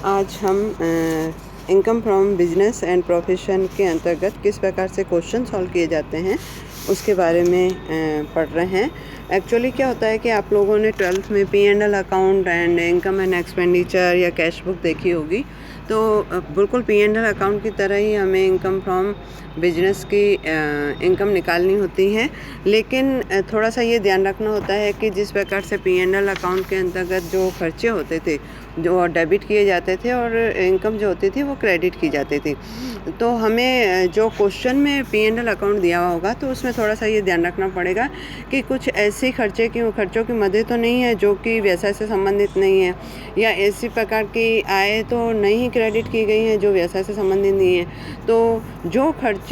आज हम income from business and profession के अंतर्गत किस प्रकार से क्वेश्चन सॉल्व किए जाते हैं उसके बारे में पढ़ रहे हैं। एक्चुअली क्या होता है कि आप लोगों ने 12th में P&L account and income and expenditure या कैश बुक देखी होगी, तो बिल्कुल P&L अकाउंट की तरह ही हमें इनकम फ्रॉम बिजनेस की इनकम निकालनी होती है। लेकिन थोड़ा सा ये ध्यान रखना होता है कि जिस प्रकार से P&L अकाउंट के अंतर्गत जो खर्चे होते थे जो डेबिट किए जाते थे और इनकम जो होती थी वो क्रेडिट की जाती थी, तो हमें जो क्वेश्चन में P&L अकाउंट दिया हुआ होगा तो उसमें थोड़ा सा ये ध्यान रखना पड़ेगा कि कुछ ऐसी खर्चों की मदद तो नहीं है जो कि व्यवसाय से संबंधित नहीं है, या ऐसी प्रकार की आय तो नहीं क्रेडिट की गई है जो व्यवसाय से संबंधित नहीं है। तो जो खर्चे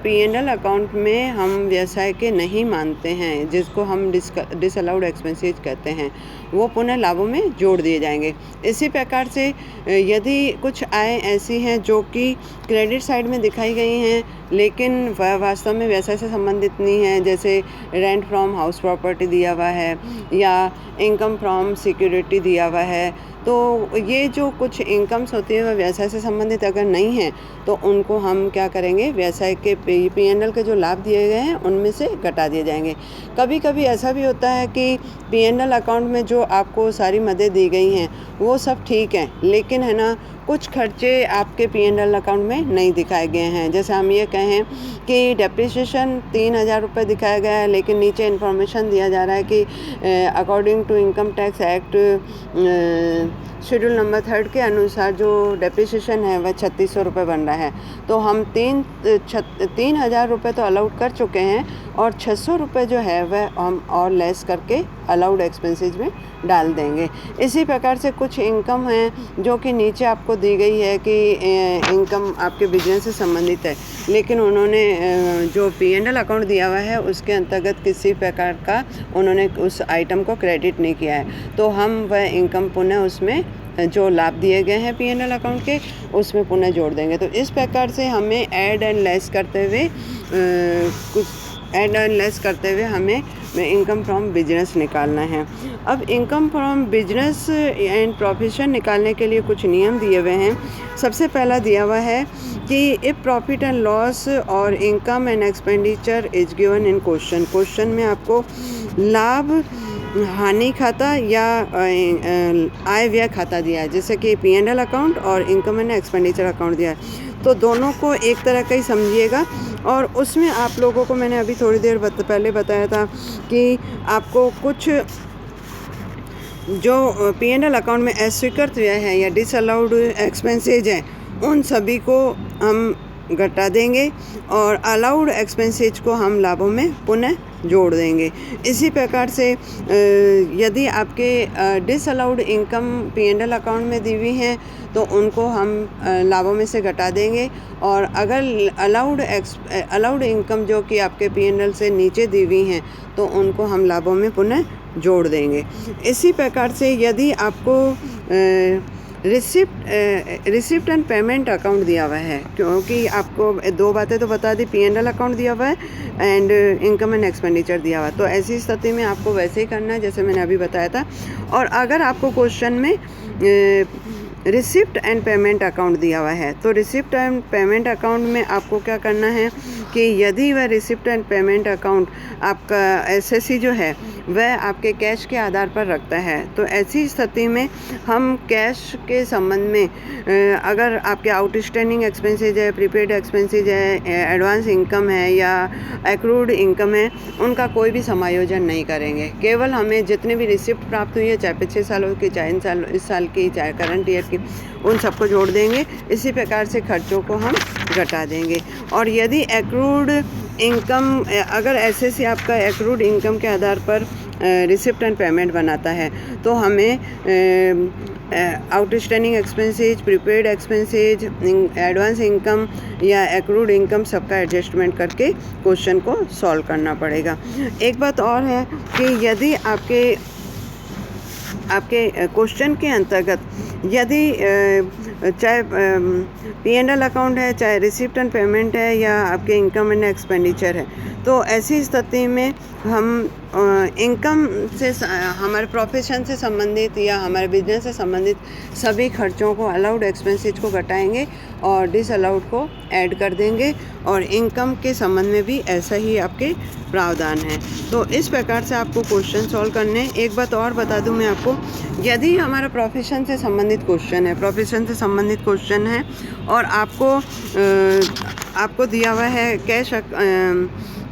P&L अकाउंट में हम व्यवसाय के नहीं मानते हैं, जिसको हम डिसअलाउड एक्सपेंसेस कहते हैं, वो पुनः लाभों में जोड़ दिए जाएंगे। इसी प्रकार से यदि कुछ आय ऐसी हैं जो कि क्रेडिट साइड में दिखाई गई हैं लेकिन वास्तव में व्यवसाय से संबंधित नहीं है, जैसे रेंट फ्रॉम हाउस प्रॉपर्टी दिया हुआ है या इनकम फ्रॉम सिक्योरिटी दिया हुआ है, तो ये जो कुछ इनकम्स होती है वह व्यवसाय से संबंधित अगर नहीं है तो उनको हम क्या करेंगे, व्यवसाय के P&L के जो लाभ दिए गए हैं उनमें से घटा दिए जाएंगे। कभी कभी ऐसा भी होता है कि P&L अकाउंट में जो आपको सारी मदद दी गई हैं वो सब ठीक है, लेकिन है ना कुछ खर्चे आपके P&L अकाउंट में नहीं दिखाए गए हैं। जैसे हम ये कहें कि डेप्रिसिएशन 3,000 रुपये दिखाया गया है, लेकिन नीचे इन्फॉर्मेशन दिया जा रहा है कि according to income tax act schedule number 3 के अनुसार जो डेप्रिसिएशन है वह 3,600 रुपये बन रहा है। तो हम 3,000 रुपये तो अलाउड कर चुके हैं और 600 रुपये जो है वह हम और लेस करके अलाउड एक्सपेंसेस में डाल देंगे। इसी प्रकार से कुछ इनकम है जो कि नीचे आपको दी गई है कि इनकम आपके बिजनेस से संबंधित है, लेकिन उन्होंने जो P&L अकाउंट दिया हुआ है उसके अंतर्गत किसी प्रकार का उन्होंने उस आइटम को क्रेडिट नहीं किया है, तो हम वह इनकम पुनः उसमें जो लाभ दिए गए हैं P&L अकाउंट के उसमें पुनः जोड़ देंगे। तो इस प्रकार से हमें ऐड एंड लेस करते हुए हमें इनकम फ्रॉम बिजनेस निकालना है। अब income from business and profession निकालने के लिए कुछ नियम दिए हुए हैं। सबसे पहला दिया हुआ है कि इफ़ प्रॉफिट एंड लॉस और income and expenditure is given in question में आपको लाभ हानि खाता या आय व्यय खाता दिया है, जैसे कि P&L अकाउंट और इनकम एंड एक्सपेंडिचर अकाउंट दिया है, तो दोनों को एक तरह का ही समझिएगा। और उसमें आप लोगों को मैंने अभी थोड़ी देर पहले बताया था कि आपको कुछ जो P&L अकाउंट में अस्वीकृत व्यय है या डिसअलाउड एक्सपेंसेज हैं उन सभी को हम घटा देंगे और अलाउड एक्सपेंसेज को हम लाभों में पुनः जोड़ देंगे। इसी प्रकार से यदि आपके डिसअलाउड इनकम P&L अकाउंट में दी हुई हैं तो उनको हम लाभों में से घटा देंगे, और अगर अलाउड इनकम जो कि आपके P&L से नीचे दी हुई हैं तो उनको हम लाभों में पुनः जोड़ देंगे। इसी प्रकार से यदि आपको रिसिप्ट एंड पेमेंट अकाउंट दिया हुआ है, क्योंकि आपको दो बातें तो बता दी, P&L अकाउंट दिया हुआ है एंड इनकम एंड एक्सपेंडिचर दिया हुआ है, तो ऐसी स्थिति में आपको वैसे ही करना है जैसे मैंने अभी बताया था। और अगर आपको क्वेश्चन में रिसिप्ट एंड पेमेंट अकाउंट दिया हुआ है तो रिसिप्ट एंड पेमेंट अकाउंट में आपको क्या करना है कि यदि वह रिसिप्ट एंड पेमेंट अकाउंट आपका एसएससी जो है वह आपके कैश के आधार पर रखता है, तो ऐसी स्थिति में हम कैश के संबंध में अगर आपके आउटस्टैंडिंग एक्सपेंसेज है, प्रीपेड एक्सपेंसेज है, एडवांस इनकम है या एक्रूड इनकम है, उनका कोई भी समायोजन नहीं करेंगे। केवल हमें जितने भी रिसिप्ट प्राप्त हुई है, चाहे पिछले सालों की, चाहे इस साल की, चाहे करंट ईयर की, उन सबको जोड़ देंगे। इसी प्रकार से खर्चों को हम घटा देंगे। और यदि एक्रूड इनकम, अगर एसएससी आपका एक्रूड इनकम के आधार पर रिसिप्ट एंड पेमेंट बनाता है तो हमें outstanding expenses, prepaid expenses, advance income या एक्रूड इनकम सबका एडजस्टमेंट करके क्वेश्चन को सॉल्व करना पड़ेगा। एक बात और है कि यदि आपके क्वेश्चन के अंतर्गत यदि चाहे P&L अकाउंट है, चाहे रिसिप्ट एंड पेमेंट है या आपके इनकम एंड एक्सपेंडिचर है, तो ऐसी स्थिति में हम इनकम से हमारे प्रोफेशन से संबंधित या हमारे बिजनेस से संबंधित सभी खर्चों को, अलाउड एक्सपेंसेस को घटाएंगे और डिसअलाउड को ऐड कर देंगे, और इनकम के संबंध में भी ऐसा ही आपके प्रावधान है। तो इस प्रकार से आपको क्वेश्चन सॉल्व करने। एक बात और बता दूं मैं आपको, यदि हमारा प्रोफेशन से संबंधित क्वेश्चन है, प्रोफेशन से संबंधित क्वेश्चन है और आपको दिया हुआ है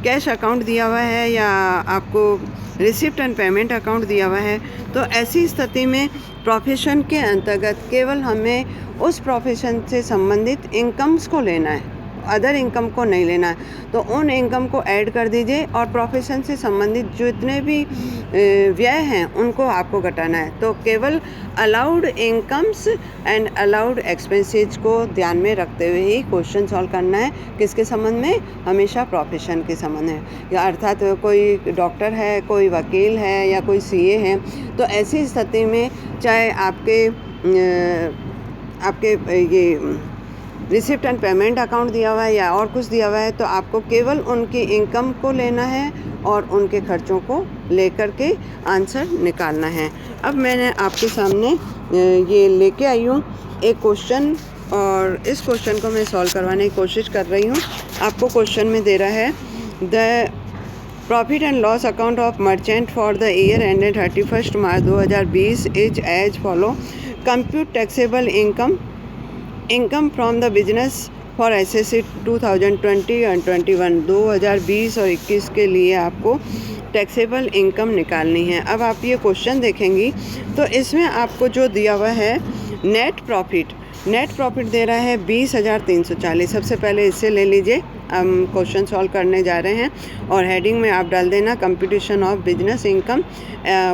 कैश अकाउंट दिया हुआ है या आपको रिसिप्ट एंड पेमेंट अकाउंट दिया हुआ है, तो ऐसी स्थिति में प्रोफेशन के अंतर्गत केवल हमें उस प्रोफेशन से संबंधित इनकम्स को लेना है, अदर इनकम को नहीं लेना है। तो उन इनकम को ऐड कर दीजिए और प्रोफेशन से संबंधित जितने भी व्यय हैं उनको आपको घटाना है। तो केवल allowed incomes and allowed expenses को ध्यान में रखते हुए ही क्वेश्चन सॉल्व करना है। किसके संबंध में? हमेशा प्रोफेशन के संबंध में, या अर्थात कोई डॉक्टर है, कोई वकील है या कोई सीए है, तो ऐसी स्थिति में चाहे आपके ये रिसिप्ट एंड पेमेंट अकाउंट दिया हुआ है या और कुछ दिया हुआ है, तो आपको केवल उनकी इनकम को लेना है और उनके खर्चों को लेकर के आंसर निकालना है। अब मैंने आपके सामने ये लेके आई हूँ एक क्वेश्चन, और इस क्वेश्चन को मैं सॉल्व करवाने की कोशिश कर रही हूँ। आपको क्वेश्चन में दे रहा है the profit and loss account of merchant for the year ended 31 March 2020 is as follow. Compute taxable income from the business for SSC 2020 and 21। 2020 और 21 के लिए आपको टैक्सेबल इनकम निकालनी है। अब आप ये क्वेश्चन देखेंगी तो इसमें आपको जो दिया हुआ है नेट प्रॉफिट दे रहा है 20,340। सबसे पहले इससे ले लीजिए, हम क्वेश्चन सॉल्व करने जा रहे हैं और हेडिंग में आप डाल देना computation of business income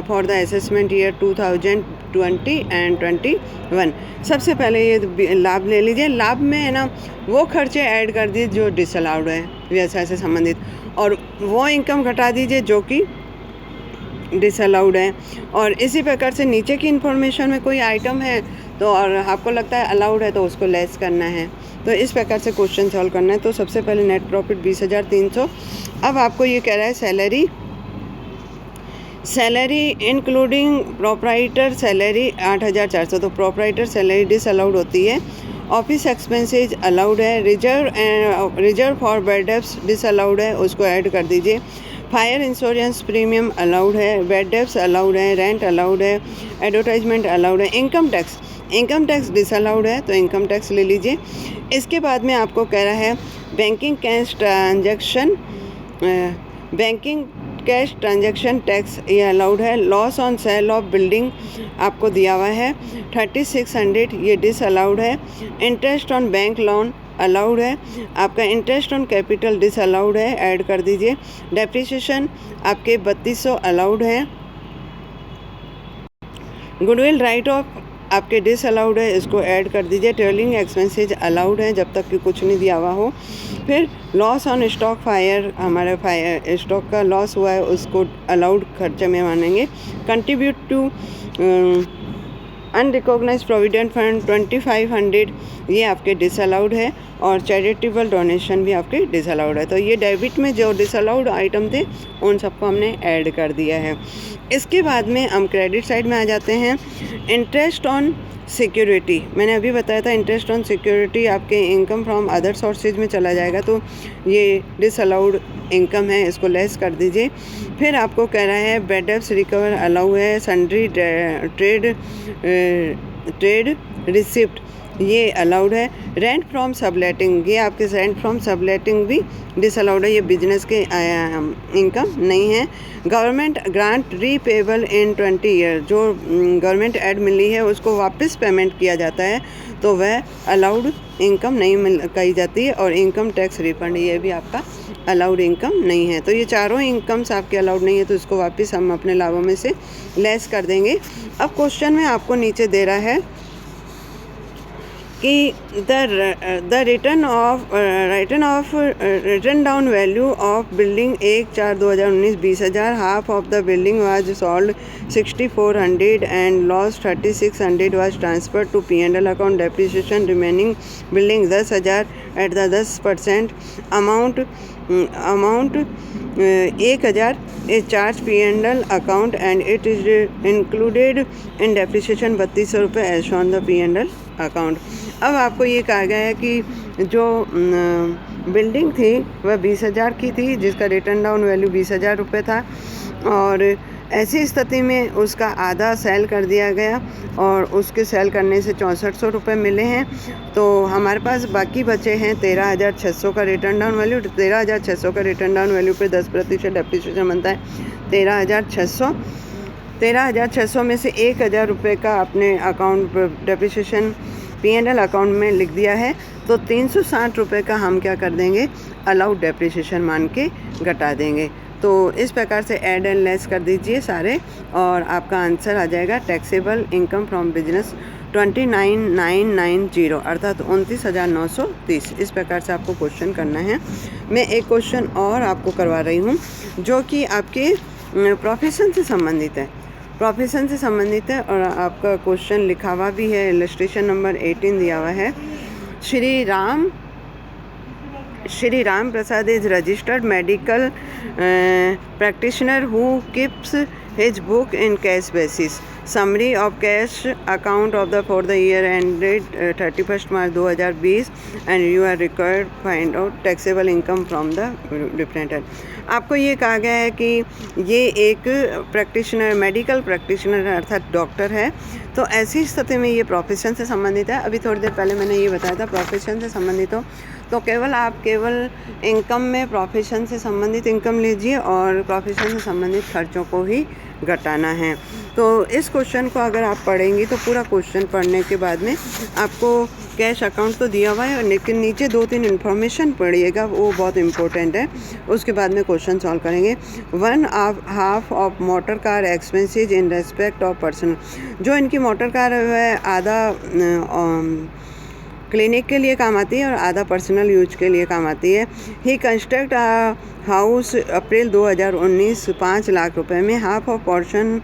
for the assessment year 2020 and 21। सबसे पहले ये लाभ ले लीजिए। लाभ में है ना वो खर्चे ऐड कर दीजिए जो डिसअलाउड है व्यवसाय से संबंधित, और वो इनकम घटा दीजिए जो कि डिसअलाउड है। और इसी प्रकार से नीचे की इन्फॉर्मेशन में कोई आइटम है तो और आपको लगता है अलाउड है तो उसको लेस करना है। तो इस प्रकार से क्वेश्चन सॉल्व करना है। तो सबसे पहले नेट प्रॉफिट 20,300। अब आपको ये कह रहा है सैलरी इंक्लूडिंग प्रोप्राइटर सैलरी 8,400। तो प्रोप्राइटर सैलरी डिसअलाउड होती है। ऑफिस एक्सपेंसेज अलाउड है। Reserve for bed debts disallowed है, उसको ऐड कर दीजिए। फायर इंश्योरेंस प्रीमियम अलाउड है। बेड डेब्ट्स अलाउड है। रेंट अलाउड है। एडवर्टाइजमेंट अलाउड है। इनकम टैक्स डिसअलाउड है तो इनकम टैक्स ले लीजिए। इसके बाद में आपको कह रहा है बैंकिंग कैश ट्रांजैक्शन टैक्स ये अलाउड है। Loss on sale of building आपको दिया हुआ है 3600, ये डिसअलाउड है। Interest on bank loan allowed है। आपका इंटरेस्ट ऑन कैपिटल डिसअलाउड है, ऐड कर दीजिए। डेप्रिसिएशन आपके 3200 अलाउड है। गुडविल राइट ऑफ आपके डिसअलाउड है, इसको ऐड कर दीजिए। ट्रेवलिंग एक्सपेंसेज अलाउड है जब तक कि कुछ नहीं दिया हुआ हो। फिर लॉस ऑन स्टॉक हमारे स्टॉक का लॉस हुआ है उसको अलाउड खर्चे में मानेंगे। Contribute to unrecognised provident fund 2500, ये आपके डिसअलाउड है। और चैरिटेबल डोनेशन भी आपके डिसअलाउड है। तो ये डेबिट में जो डिसअलाउड आइटम थे उन सबको हमने ऐड कर दिया है। इसके बाद में हम क्रेडिट साइड में आ जाते हैं। इंटरेस्ट ऑन सिक्योरिटी, मैंने अभी बताया था इंटरेस्ट ऑन सिक्योरिटी आपके इनकम फ्रॉम अदर सोर्सेज में चला जाएगा, तो ये डिसअलाउड इनकम है, इसको लेस कर दीजिए। फिर आपको कह रहा है बेड डेब्ट्स रिकवर अलाउ है। सन्ड्री ट्रेड रिसिप्ट ये अलाउड है। रेंट फ्रॉम सबलेटिंग, ये आपके रेंट फ्रॉम सबलेटिंग भी डिसअलाउड है, ये बिजनेस के इनकम नहीं है। गवर्नमेंट ग्रांट रीपेबल इन 20 ईयर, जो गवर्नमेंट एड मिली है उसको वापस पेमेंट किया जाता है तो वह अलाउड इनकम नहीं कही जाती है। और इनकम टैक्स रिफंड ये भी आपका अलाउड इनकम नहीं है। तो ये चारों इनकम्स आपके अलाउड नहीं है, तो इसको वापस हम अपने लाभों में से लेस कर देंगे। अब क्वेश्चन में आपको नीचे दे रहा है कि the written down value of building 1/4/2019 20,000। Half of the building was sold 6,400 and loss 3,600 was transferred to P&L account. Depreciation remaining building 10,000 at the 10% amount amount 1000 is charged P&L account and it is included in depreciation 3200 रुपये as shown the P&L account. अब आपको ये कहा गया है कि जो building थी वह 20,000 की थी, जिसका रिटर्न डाउन वैल्यू 20,000 रुपये था, और ऐसी स्थिति में उसका आधा सेल कर दिया गया और उसके सेल करने से 6400 रुपये मिले हैं। तो हमारे पास बाकी बचे हैं 13,600 का रिटर्न डाउन वैल्यू। 13,600 का रिटर्न डाउन वैल्यू पे 10% डेप्रिसिएशन बनता है 13,600। 13,600 में से 1,000 रुपये का अपने अकाउंट डेप्रिसिएशन P&L अकाउंट में लिख दिया है, तो 360 रुपये का हम क्या कर देंगे, अलाउड डेप्रिसिएशन मान के घटा देंगे। तो इस प्रकार से ऐड एंड लेस कर दीजिए सारे, और आपका आंसर आ जाएगा टैक्सेबल इनकम फ्रॉम बिजनेस 29,990 अर्थात 29,930। इस प्रकार से आपको क्वेश्चन करना है। मैं एक क्वेश्चन और आपको करवा रही हूँ जो कि आपके प्रोफेशन से संबंधित है। प्रोफेशन से संबंधित है और आपका क्वेश्चन लिखा हुआ भी है, इलस्ट्रेशन नंबर 18 दिया हुआ है। Shri Ram Prasad is registered medical practitioner who keeps his book in cash basis. Summary of cash account of the for the year ended 31st March 2020 and you are required find out taxable income from the different head। आपको ये कहा गया है कि ये एक practitioner, medical practitioner अर्थात doctor है। तो ऐसी स्थिति में ये प्रोफेशन से संबंधित है। अभी थोड़ी देर पहले मैंने ये बताया था प्रोफेशन से संबंधित हो तो केवल इनकम में प्रोफेशन से संबंधित इनकम लीजिए और प्रोफेशन से संबंधित खर्चों को ही घटाना है। तो इस क्वेश्चन को अगर आप पढ़ेंगी तो पूरा क्वेश्चन पढ़ने के बाद में आपको कैश अकाउंट तो दिया हुआ है, लेकिन नीचे 2-3 इन्फॉर्मेशन पढ़िएगा, वो बहुत इंपॉर्टेंट है। उसके बाद में क्वेश्चन सॉल्व करेंगे। 1/2 of motor car expenses in respect of personal, जो इनकी मोटर कार है आधा क्लिनिक के लिए काम आती है और आधा पर्सनल यूज के लिए काम आती है। ही कंस्ट्रक्ट हाउस अप्रैल 2019 5 लाख रुपए में, half of portion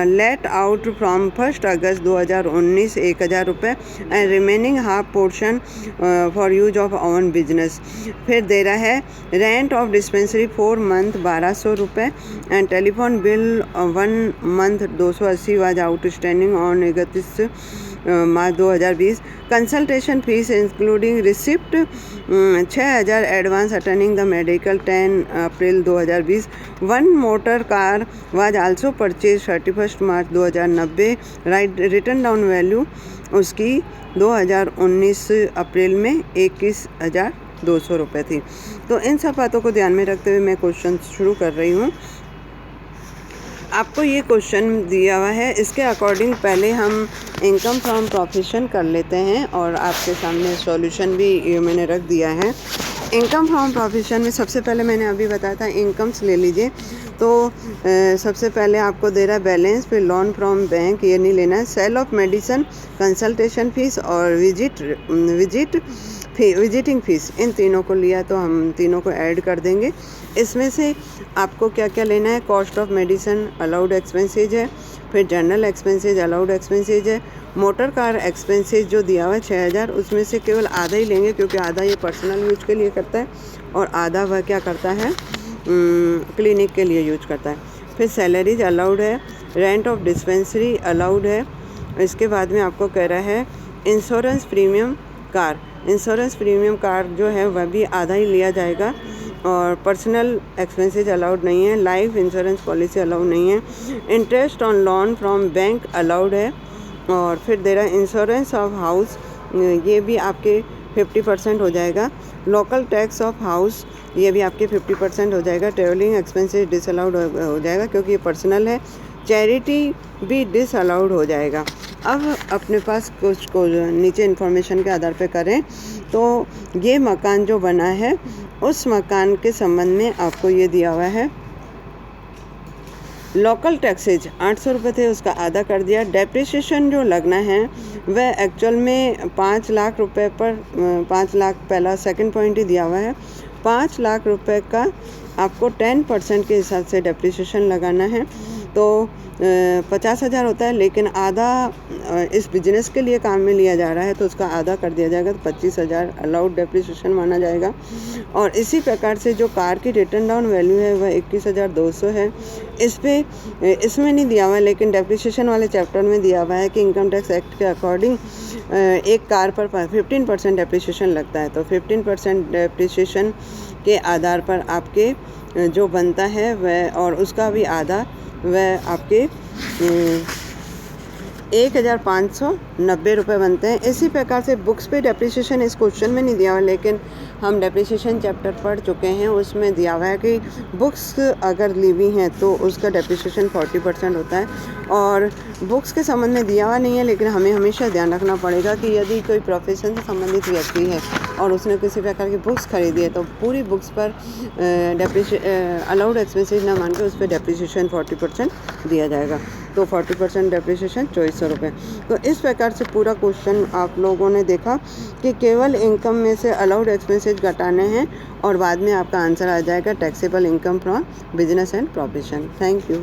let out from 1 अगस्त 2019 1,000 रुपये and remaining half portion for use of own business. फिर दे रहा है रेंट ऑफ डिस्पेंसरी 4 मंथ 1,200 रुपये and telephone bill 1 month 280 was outstanding on 31 March 2020। Consultation fees including receipt 6,000 advance attending the medical 10 April 2020। 1 motor car was also purchase 31 March 2090। Return down value उसकी 2019 अप्रैल में 21,200 रुपये थी। तो इन सब बातों को ध्यान में रखते हुए मैं क्वेश्चन शुरू कर रही हूँ। आपको ये क्वेश्चन दिया हुआ है, इसके अकॉर्डिंग पहले हम इनकम फ्रॉम प्रोफेशन कर लेते हैं और आपके सामने सॉल्यूशन भी मैंने रख दिया है। इनकम फ्रॉम प्रोफेशन में सबसे पहले मैंने अभी बताया था इनकम्स ले लीजिए। तो सबसे पहले आपको दे रहा है बैलेंस, फिर लोन फ्रॉम बैंक, ये नहीं लेना है। Sale of medicine, consultation fees और विजिटिंग फीस, इन तीनों को लिया तो हम तीनों को ऐड कर देंगे। इसमें से आपको क्या क्या लेना है, cost of medicine allowed expenses है, फिर जनरल एक्सपेंसेज अलाउड एक्सपेंसेज है, मोटर कार एक्सपेंसेज जो दिया हुआ है 6,000, उसमें से केवल आधा ही लेंगे क्योंकि आधा ये पर्सनल यूज के लिए करता है और आधा वह क्या करता है क्लिनिक के लिए यूज करता है। फिर सैलरीज अलाउड है, रेंट ऑफ डिस्पेंसरी अलाउड है। इसके बाद में आपको कह रहा है insurance premium car, insurance premium car जो है वह भी आधा ही लिया जाएगा और पर्सनल एक्सपेंसेज अलाउड नहीं है। लाइफ इंश्योरेंस पॉलिसी अलाउड नहीं है। Interest on loan from bank allowed है। और फिर दे रहा है इंश्योरेंस ऑफ हाउस, ये भी आपके 50% हो जाएगा। लोकल टैक्स ऑफ हाउस, ये भी आपके 50% हो जाएगा। ट्रेवलिंग एक्सपेंसेस डिसअलाउड हो जाएगा क्योंकि ये पर्सनल है। चैरिटी भी डिसअलाउड हो जाएगा। अब अपने पास कुछ को नीचे इन्फॉर्मेशन के आधार पे करें तो ये मकान जो बना है उस मकान के संबंध में आपको ये दिया हुआ है। लोकल टैक्सेज 800 रुपये थे, उसका आधा कर दिया। डेप्रिसिएशन जो लगना है वह एक्चुअल में 5 लाख रुपए पर 5 लाख पहला सेकंड पॉइंट ही दिया हुआ है। 5 लाख रुपए का आपको 10% के हिसाब से डेप्रिसिएशन लगाना है। तो 50,000 होता है, लेकिन आधा इस बिजनेस के लिए काम में लिया जा रहा है तो उसका आधा कर दिया जाएगा, तो 25,000 अलाउड डेप्रिसिएशन माना जाएगा। और इसी प्रकार से जो कार की रिटर्न डाउन वैल्यू है वह 21,200 है। इसमें नहीं दिया हुआ है, लेकिन डेप्रिसिएशन वाले चैप्टर में दिया हुआ है कि इनकम टैक्स एक्ट के अकॉर्डिंग एक कार पर 15% डेप्रिसिएशन लगता है। तो 15% डेप्रिसिएशन के आधार पर आपके जो बनता है वह, और उसका भी आधा, वह आपके 1,590 रुपये बनते हैं। इसी प्रकार से बुक्स पे डेप्रिसिएशन इस क्वेश्चन में नहीं दिया हुआ, लेकिन हम डेप्रिसिएशन चैप्टर पढ़ चुके हैं, उसमें दिया हुआ है कि बुक्स अगर ली हुई हैं तो उसका डेप्रिसिएशन 40% होता है। और बुक्स के संबंध में दिया हुआ नहीं है, लेकिन हमें हमेशा ध्यान रखना पड़ेगा कि यदि कोई प्रोफेशन से संबंधित व्यक्ति है और उसने किसी प्रकार की बुक्स खरीदी है तो पूरी बुक्स पर अलाउड एक्सपेंसेस ना मान के उस पर डेप्रिसिएशन 40% दिया जाएगा। तो 40% डेप्रिसिएशन 2400 रुपये। तो इस प्रकार से पूरा क्वेश्चन आप लोगों ने देखा कि केवल इनकम में से अलाउड एक्सपेंसेस घटाने हैं और बाद में आपका आंसर आ जाएगा taxable income from business and profession. Thank you.